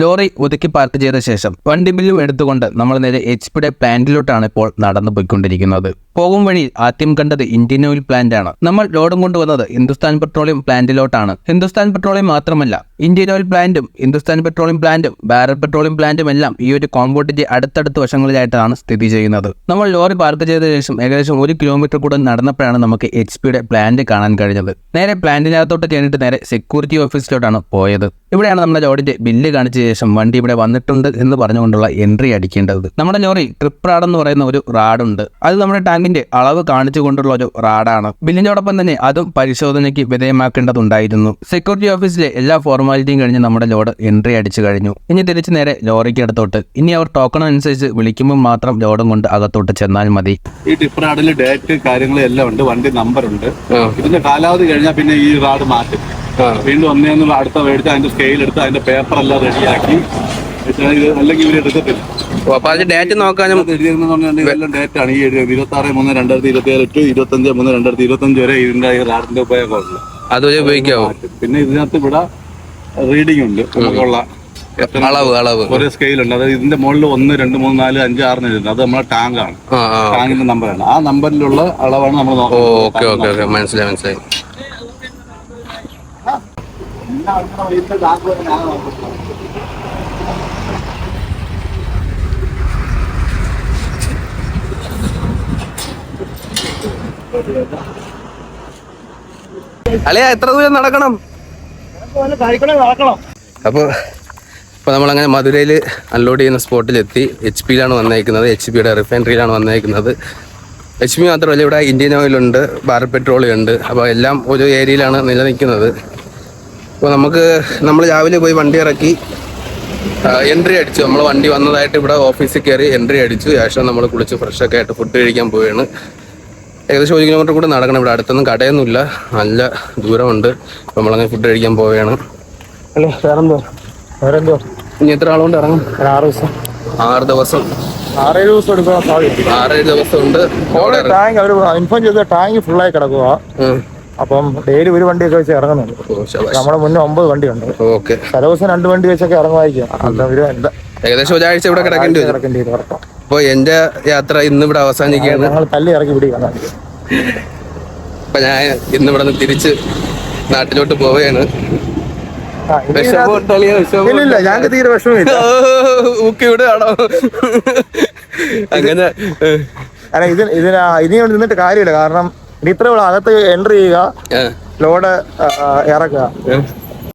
Lorry ഒതുക്കി park ചെയ്ത ശേഷം വണ്ടി ബില്ലും എടുത്തുകൊണ്ട് നമ്മൾ നേരെ HP പ്ലാന്റിലോട്ടാണ് ഇപ്പോൾ നടന്നു പോയിക്കൊണ്ടിരിക്കുന്നത്. പോകും വഴി ആദ്യം കണ്ടത് ഇന്ത്യൻ ഓയിൽ പ്ലാന്റ് ആണ്. നമ്മൾ ലോഡും കൊണ്ടുവന്നത് ഹിന്ദുസ്ഥാൻ പെട്രോളിയം പ്ലാന്റിലോട്ടാണ്. ഹിന്ദുസ്ഥാൻ പെട്രോളിയം മാത്രമല്ല, ഇന്ത്യൻ ഓയിൽ പ്ലാന്റും ഹിന്ദുസ്ഥാൻ പെട്രോളിയം പ്ലാന്റും ഭാരത് പെട്രോളിയം പ്ലാന്റും എല്ലാം ഈ ഒരു കോമ്പൗണ്ടിന്റെ അടുത്തടുത്ത വശങ്ങളിലായിട്ടാണ് സ്ഥിതി ചെയ്യുന്നത്. നമ്മൾ ലോറി പാർക്ക് ചെയ്ത ശേഷം ഏകദേശം 1 കിലോമീറ്റർ കൂടെ നടന്നപ്പോഴാണ് നമുക്ക് HP പ്ലാന്റ് കാണാൻ കഴിഞ്ഞത്. നേരെ പ്ലാന്റിനകത്തോട്ട് ചെന്നിട്ട് നേരെ സെക്യൂരിറ്റി ഓഫീസിലോട്ടാണ് പോയത്. ഇവിടെയാണ് നമ്മുടെ ലോറിന്റെ ബില്ല് കാണിച്ച ശേഷം വണ്ടി ഇവിടെ വന്നിട്ടുണ്ട് എന്ന് പറഞ്ഞുകൊണ്ടുള്ള എൻട്രി അടിക്കേണ്ടത്. നമ്മുടെ ലോറി ട്രിപ്പ് റാഡ് എന്ന് പറയുന്ന ഒരു റാഡുണ്ട്. അത് നമ്മുടെ ടാങ്കിന്റെ അളവ് കാണിച്ചുകൊണ്ടുള്ള ഒരു റാഡാണ്. ബില്ലിനോടൊപ്പം തന്നെ അതും പരിശോധനയ്ക്ക് വിധേയമാക്കേണ്ടതുണ്ടായിരുന്നു. സെക്യൂരിറ്റി ഓഫീസിലെ എല്ലാ ഫോർമാലിറ്റിയും കഴിഞ്ഞ് നമ്മുടെ ലോഡ് എൻട്രി അടിച്ചു കഴിഞ്ഞു. ഇനി തിരിച്ചു നേരെ ലോറിക്ക് അടുത്തോട്ട്. ഇനി അവർ ടോക്കൺ അനുസരിച്ച് വിളിക്കുമ്പോൾ മാത്രം ലോഡും കൊണ്ട് അകത്തോട്ട് ചെന്നാൽ മതി. ഈ ട്രിപ്പ് റാഡിൽ ഡേറ്റ് കാര്യങ്ങളും എല്ലാം ഉണ്ട്, വണ്ടി നമ്പർ ഉണ്ട്. ഇതിന്റെ കാലാവധി കഴിഞ്ഞാൽ പിന്നെ ഈ റാഡ് മാറ്റും. വീണ്ടും ഒന്നേന്നുള്ള അടുത്ത മേടിച്ച് അതിന്റെ സ്കെയിൽ എടുത്ത് അതിന്റെ പേപ്പർ എല്ലാം റെഡിയാക്കി, അല്ലെങ്കിൽ ഇവർ എടുക്കത്തില്ല. ഡേറ്റ് നോക്കാനും എല്ലാം ഡേറ്റ് ആണ്. ഈ 26/3/2027 ടു 25/3/2025 വരെ ഇതിന്റെ ഈ റാഡിന്റെ ഉപയോഗമുള്ളൂ. അതുവരെ ഉപയോഗിക്കാവോ? പിന്നെ ഇതിനകത്ത് ഇവിടെ റീഡിംഗ് ഉണ്ട്, നമുക്കുള്ള അളവ് ഒരേ സ്കെയിലുണ്ട്. അതായത് ഇതിന്റെ മുകളിൽ 1, 2, 3, 4, 5, 6 എഴുതുന്നത് അത് നമ്മളെ ടാങ്കാണ്. ടാങ്കിന്റെ നമ്പറാണ്. ആ നമ്പറിലുള്ള അളവാണ് നമ്മൾ നോക്കുന്നത്. മനസ്സിലായി. അളിയ എത്ര ദൂരം നടക്കണം? അപ്പോൾ നമ്മളങ്ങനെ മധുരയിൽ അൺലോഡ് ചെയ്യുന്ന സ്പോട്ടിലെത്തി. HP വന്നേക്കുന്നത്. HP റിഫൈനറിയിലാണ് വന്നേക്കുന്നത്. HP മാത്രമല്ല, ഇവിടെ ഇന്ത്യൻ ഓയിലുണ്ട്, ഭാരത് പെട്രോളിയം ഉണ്ട്. അപ്പോൾ എല്ലാം ഒരു ഏരിയയിലാണ് നിലനിൽക്കുന്നത്. അപ്പോൾ നമ്മൾ രാവിലെ പോയി വണ്ടി ഇറക്കി എൻട്രി അടിച്ചു. നമ്മൾ വണ്ടി വന്നതായിട്ട് ഇവിടെ ഓഫീസിൽ കയറി എൻട്രി അടിച്ചു. ശേഷം നമ്മൾ കുളിച്ച് ഫ്രഷൊക്കെ ആയിട്ട് ഫുഡ് കഴിക്കാൻ പോവുകയാണ്. ഏകദേശം 1 കിലോമീറ്റർ കൂടെ നടക്കണം. ഇവിടെ അടുത്തൊന്നും കടയൊന്നുമില്ല, നല്ല ദൂരമുണ്ട്. അപ്പോൾ നമ്മളങ്ങനെ ഫുഡ് കഴിക്കാൻ പോവുകയാണ്. അല്ലേ വേറെന്തോ ഇനി എത്ര ആളുകൊണ്ട് ഇറങ്ങും? 6 ദിവസം 6 ദിവസം 6-7 ദിവസം എടുക്കാൻ സാധ്യത. 6-7 ദിവസം ഉണ്ട്. ടാങ്ക് അവർ ഇൻഫോം ചെയ്ത ടാങ്ക് ഫുള്ളായി കിടക്കുക. അപ്പം ഡെയിലി ഒരു വണ്ടിയൊക്കെ വെച്ച് ഇറങ്ങുന്നുണ്ട്. നമ്മുടെ മുന്നേ 9 വണ്ടിയുണ്ട്. ഓക്കെ, ദിവസം 2 വണ്ടി വെച്ചൊക്കെ ഇറങ്ങുമായിരിക്കും. ഏകദേശം ഒരാഴ്ച ഇവിടെ കിടക്കേണ്ടി വരും. അപ്പോൾ എന്റെ യാത്ര ഇന്നിവിടെ അവസാനിക്കുകയാണ്. ഞങ്ങൾ തല്ലി ഇറക്കി പിടിക്കണം. അപ്പൊ ഞാൻ ഇന്നിവിടെ നിന്ന് തിരിച്ച് നാട്ടിലോട്ട് പോവുകയാണ്. ഇല്ല, ഞങ്ങൾക്ക് തീരെ വിഷമമില്ല. ഊക്കിവിടുകയാണോ? അങ്ങനെ ഇനി നിന്നിട്ട് കാര്യമില്ല. കാരണം ഇനി ഇത്ര അകത്ത് എൻട്രി ചെയ്യുക, ലോഡ് ഇറക്കുക,